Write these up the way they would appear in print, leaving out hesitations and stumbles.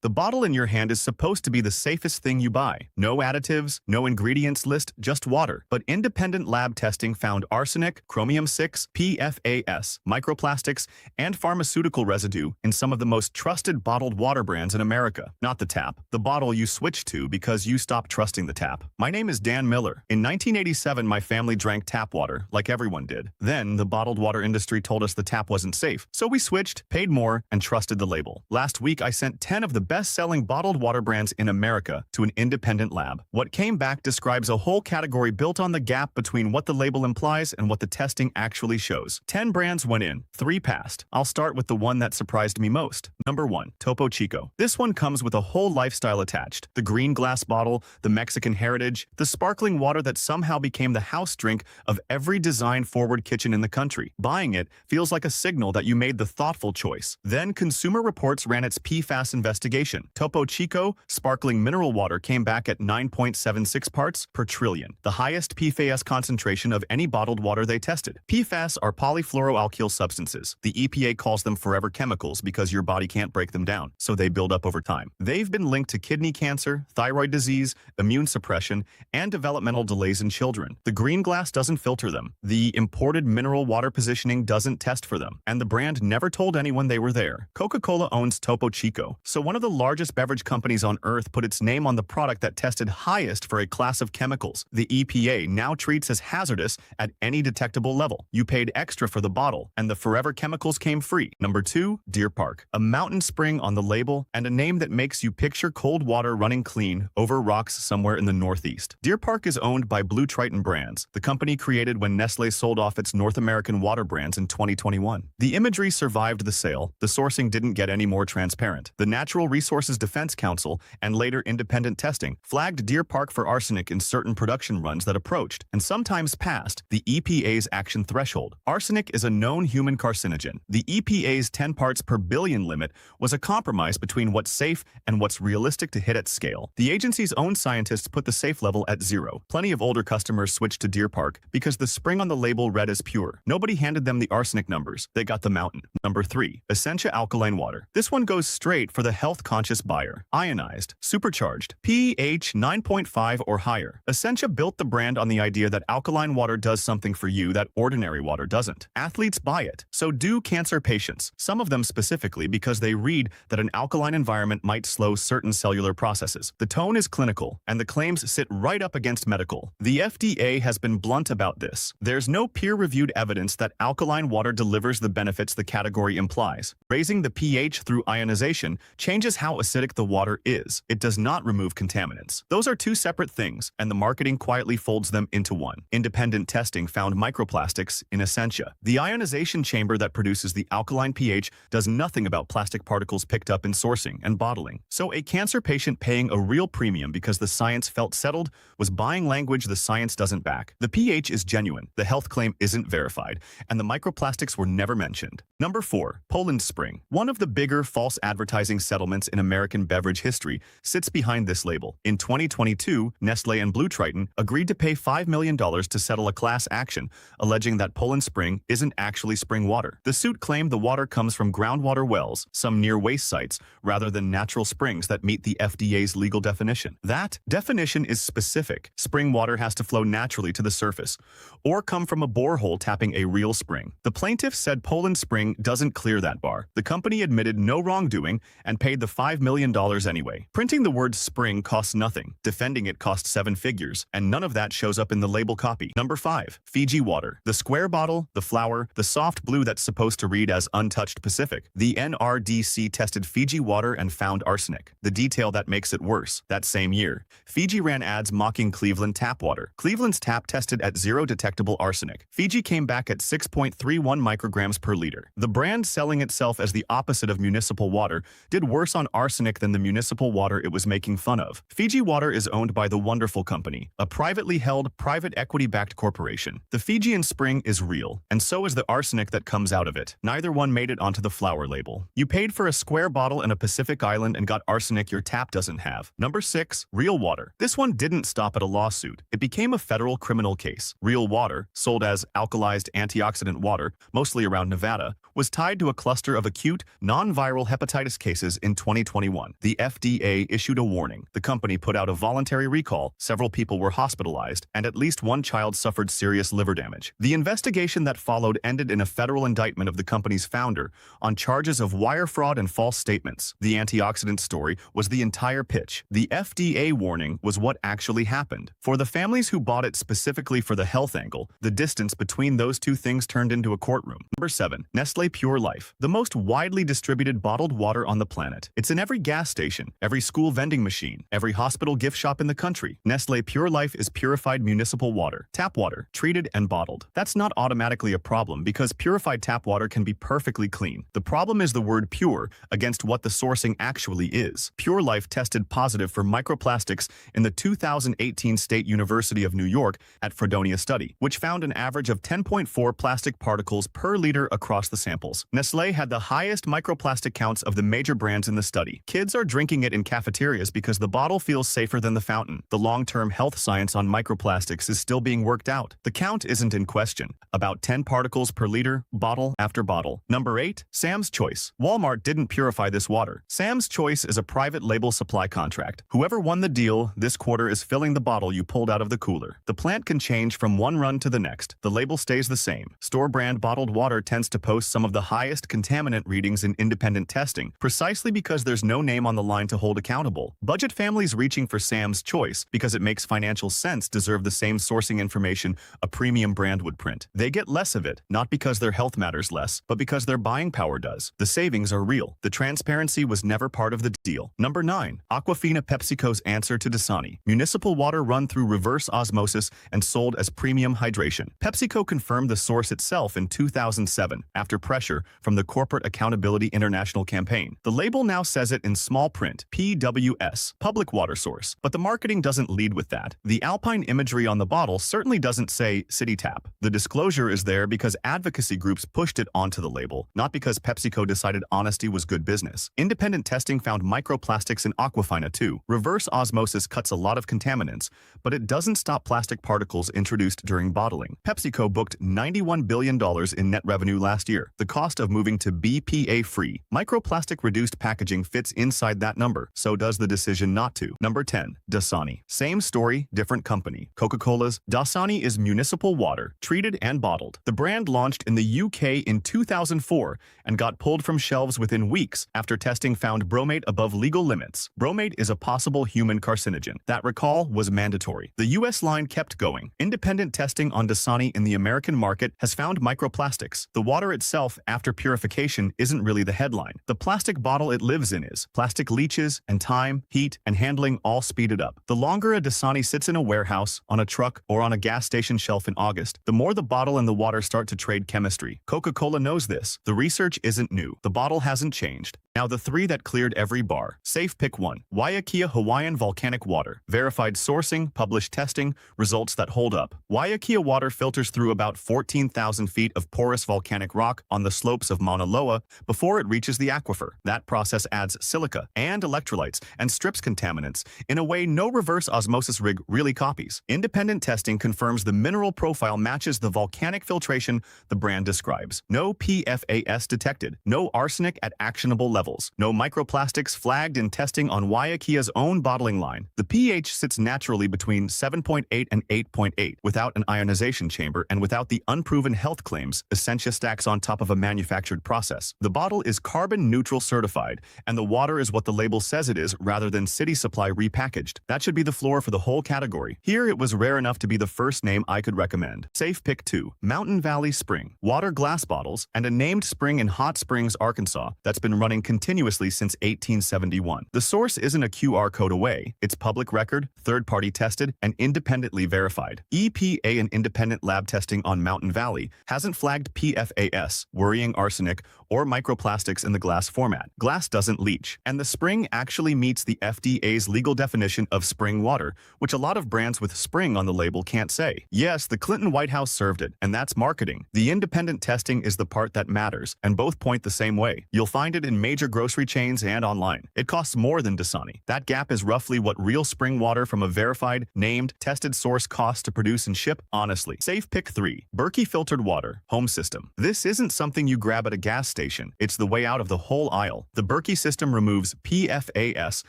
The bottle in your hand is supposed to be the safest thing you buy. No additives, no ingredients list, just water. But independent lab testing found arsenic, chromium-6, PFAS, microplastics, and pharmaceutical residue in some of the most trusted bottled water brands in America. Not the tap, the bottle you switched to because you stopped trusting the tap. My name is Dan Miller. In 1987, my family drank tap water, like everyone did. Then, the bottled water industry told us the tap wasn't safe, so we switched, paid more, and trusted the label. Last week, I sent 10 of the best-selling bottled water brands in America to an independent lab. What came back describes a whole category built on the gap between what the label implies and what the testing actually shows. 10 brands went in, 3 passed. I'll start with the one that surprised me most. Number 1. Topo Chico. This one comes with a whole lifestyle attached. The green glass bottle, the Mexican heritage, the sparkling water that somehow became the house drink of every design-forward kitchen in the country. Buying it feels like a signal that you made the thoughtful choice. Then Consumer Reports ran its PFAS investigation. Topo Chico sparkling mineral water came back at 9.76 parts per trillion, the highest PFAS concentration of any bottled water they tested. PFAS are polyfluoroalkyl substances. The EPA calls them forever chemicals because your body can't break them down, so they build up over time. They've been linked to kidney cancer, thyroid disease, immune suppression, and developmental delays in children. The green glass doesn't filter them. The imported mineral water positioning doesn't test for them, and the brand never told anyone they were there. Coca-Cola owns Topo Chico, so one of the largest beverage companies on Earth put its name on the product that tested highest for a class of chemicals the EPA now treats as hazardous at any detectable level. You paid extra for the bottle, and the forever chemicals came free. Number 2. Deer Park. A mountain spring on the label, and a name that makes you picture cold water running clean over rocks somewhere in the Northeast. Deer Park is owned by Blue Triton Brands, the company created when Nestle sold off its North American water brands in 2021. The imagery survived the sale. The sourcing didn't get any more transparent. The Natural Resources Defense Council and later independent testing flagged Deer Park for arsenic in certain production runs that approached, and sometimes passed, the EPA's action threshold. Arsenic is a known human carcinogen. The EPA's 10 parts per billion limit was a compromise between what's safe and what's realistic to hit at scale. The agency's own scientists put the safe level at 0. Plenty of older customers switched to Deer Park because the spring on the label read as pure. Nobody handed them the arsenic numbers. They got the mountain. Number 3. Essentia Alkaline Water. This one goes straight for the health-conscious buyer. Ionized, supercharged, pH 9.5 or higher. Essentia built the brand on the idea that alkaline water does something for you that ordinary water doesn't. Athletes buy it. So do cancer patients, some of them specifically because they read that an alkaline environment might slow certain cellular processes. The tone is clinical, and the claims sit right up against medical. The FDA has been blunt about this. There's no peer-reviewed evidence that alkaline water delivers the benefits the category implies. Raising the pH through ionization changes how acidic the water is. It does not remove contaminants. Those are two separate things, and the marketing quietly folds them into one. Independent testing found microplastics in Essentia. The ionization chamber that produces the alkaline pH does nothing about plastic particles picked up in sourcing and bottling. So a cancer patient paying a real premium because the science felt settled was buying language the science doesn't back. The pH is genuine, the health claim isn't verified, and the microplastics were never mentioned. Number 4. Poland Spring. One of the bigger false advertising settlements in American beverage history sits behind this label. In 2022, Nestle and Blue Triton agreed to pay $5 million to settle a class action alleging that Poland Spring isn't actually spring water. The suit claimed the water comes from groundwater wells, some near waste sites, rather than natural springs that meet the FDA's legal definition. That definition is specific. Spring water has to flow naturally to the surface, or come from a borehole tapping a real spring. The plaintiff said Poland Spring doesn't clear that bar. The company admitted no wrongdoing and paid the $5 million anyway. Printing the word spring costs nothing. Defending it costs 7 figures, and none of that shows up in the label copy. Number 5. Fiji water. The square bottle, the flower, the soft blue that's supposed to read as untouched Pacific. The NRDC tested Fiji water and found arsenic. The detail that makes it worse. That same year, Fiji ran ads mocking Cleveland tap water. Cleveland's tap tested at 0 detectable arsenic. Fiji came back at 6.31 micrograms per liter. The brand selling itself as the opposite of municipal water did worse on arsenic than the municipal water it was making fun of. Fiji Water is owned by the Wonderful Company, a privately held, private equity-backed corporation. The Fijian spring is real, and so is the arsenic that comes out of it. Neither one made it onto the flower label. You paid for a square bottle in a Pacific island and got arsenic your tap doesn't have. Number 6. Real water. This one didn't stop at a lawsuit. It became a federal criminal case. Real water, sold as alkalized antioxidant water, mostly around Nevada, was tied to a cluster of acute, non-viral hepatitis cases in 2020. 2021, the FDA issued a warning. The company put out a voluntary recall, several people were hospitalized, and at least one child suffered serious liver damage. The investigation that followed ended in a federal indictment of the company's founder on charges of wire fraud and false statements. The antioxidant story was the entire pitch. The FDA warning was what actually happened. For the families who bought it specifically for the health angle, the distance between those two things turned into a courtroom. Number 7. Nestlé Pure Life, the most widely distributed bottled water on the planet. It's in every gas station, every school vending machine, every hospital gift shop in the country. Nestlé Pure Life is purified municipal water, tap water, treated and bottled. That's not automatically a problem because purified tap water can be perfectly clean. The problem is the word pure against what the sourcing actually is. Pure Life tested positive for microplastics in the 2018 State University of New York at Fredonia study, which found an average of 10.4 plastic particles per liter across the samples. Nestlé had the highest microplastic counts of the major brands in the study. Kids are drinking it in cafeterias because the bottle feels safer than the fountain. The long-term health science on microplastics is still being worked out. The count isn't in question. About 10 particles per liter, bottle after bottle. Number 8. Sam's Choice. Walmart didn't purify this water. Sam's Choice is a private label supply contract. Whoever won the deal this quarter is filling the bottle you pulled out of the cooler. The plant can change from one run to the next. The label stays the same. Store brand bottled water tends to post some of the highest contaminant readings in independent testing, precisely because there's no name on the line to hold accountable. Budget families reaching for Sam's Choice because it makes financial sense deserve the same sourcing information a premium brand would print. They get less of it, not because their health matters less, but because their buying power does. The savings are real. The transparency was never part of the deal. Number 9. Aquafina, PepsiCo's answer to Dasani. Municipal water run through reverse osmosis and sold as premium hydration. PepsiCo confirmed the source itself in 2007 after pressure from the Corporate Accountability International campaign. The label now says it in small print, PWS, public water source, but the marketing doesn't lead with that. The alpine imagery on the bottle certainly doesn't say City Tap. The disclosure is there because advocacy groups pushed it onto the label, not because PepsiCo decided honesty was good business. Independent testing found microplastics in Aquafina too. Reverse osmosis cuts a lot of contaminants, but it doesn't stop plastic particles introduced during bottling. PepsiCo booked $91 billion in net revenue last year. The cost of moving to BPA-free, microplastic-reduced packaging fits inside that number. So does the decision not to. Number 10. Dasani. Same story, different company. Coca-Cola's Dasani is municipal water, treated and bottled. The brand launched in the UK in 2004 and got pulled from shelves within weeks after testing found bromate above legal limits. Bromate is a possible human carcinogen. That recall was mandatory. The US line kept going. Independent testing on Dasani in the American market has found microplastics. The water itself, after purification, isn't really the headline. The plastic bottle it lives in is. Plastic leaches, and time, heat, and handling all speeded up. The longer a Dasani sits in a warehouse, on a truck, or on a gas station shelf in August, the more the bottle and the water start to trade chemistry. Coca-Cola knows this. The research isn't new. The bottle hasn't changed. Now the 3 that cleared every bar. Safe pick 1. Waiakea Hawaiian Volcanic Water. Verified sourcing, published testing, results that hold up. Waiakea water filters through about 14,000 feet of porous volcanic rock on the slopes of Mauna Loa before it reaches the aquifer. That process adds silica and electrolytes and strips contaminants in a way no reverse osmosis rig really copies. Independent testing confirms the mineral profile matches the volcanic filtration the brand describes. No PFAS detected. No arsenic at actionable levels. No microplastics flagged in testing on Waiakea's own bottling line. The pH sits naturally between 7.8 and 8.8 without an ionization chamber and without the unproven health claims Essentia stacks on top of a manufactured process. The bottle is carbon neutral certified, and the water is what the label says it is rather than City Supply repackaged. That should be the floor for the whole category. Here it was rare enough to be the first name I could recommend. Safe pick 2. Mountain Valley Spring. Water glass bottles and a named spring in Hot Springs, Arkansas that's been running continuously since 1871. The source isn't a QR code away. It's public record, third-party tested, and independently verified. EPA and independent lab testing on Mountain Valley hasn't flagged PFAS, worrying arsenic, or microplastics in the glass format. Glass doesn't leach, and the spring actually meets the FDA's legal definition of spring water, which a lot of brands with spring on the label can't say. Yes, the Clinton White House served it, and that's marketing. The independent testing is the part that matters, and both point the same way. You'll find it in major grocery chains and online. It costs more than Dasani. That gap is roughly what real spring water from a verified, named, tested source costs to produce and ship, honestly. Safe pick 3. Berkey Filtered Water, Home System. This isn't something you grab at a gas station. sensation. It's the way out of the whole aisle. The Berkey system removes PFAS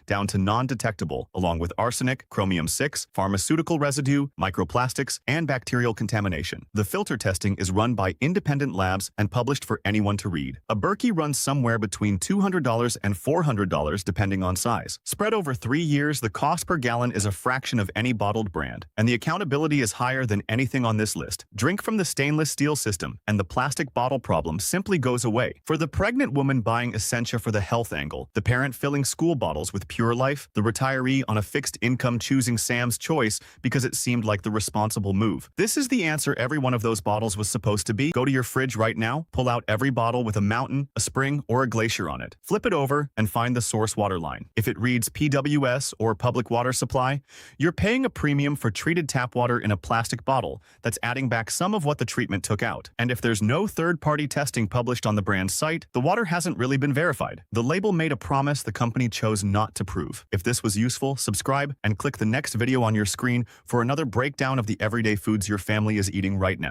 down to non-detectable, along with arsenic, chromium-6, pharmaceutical residue, microplastics, and bacterial contamination. The filter testing is run by independent labs and published for anyone to read. A Berkey runs somewhere between $200 and $400 depending on size. Spread over 3 years, the cost per gallon is a fraction of any bottled brand, and the accountability is higher than anything on this list. Drink from the stainless steel system, and the plastic bottle problem simply goes away. For the pregnant woman buying Essentia for the health angle, the parent filling school bottles with Pure Life, the retiree on a fixed income choosing Sam's Choice because it seemed like the responsible move. This is the answer every one of those bottles was supposed to be. Go to your fridge right now, pull out every bottle with a mountain, a spring, or a glacier on it. Flip it over and find the source water line. If it reads PWS or public water supply, you're paying a premium for treated tap water in a plastic bottle that's adding back some of what the treatment took out. And if there's no third-party testing published on the brand's site, the water hasn't really been verified. The label made a promise the company chose not to prove. If this was useful, subscribe and click the next video on your screen for another breakdown of the everyday foods your family is eating right now.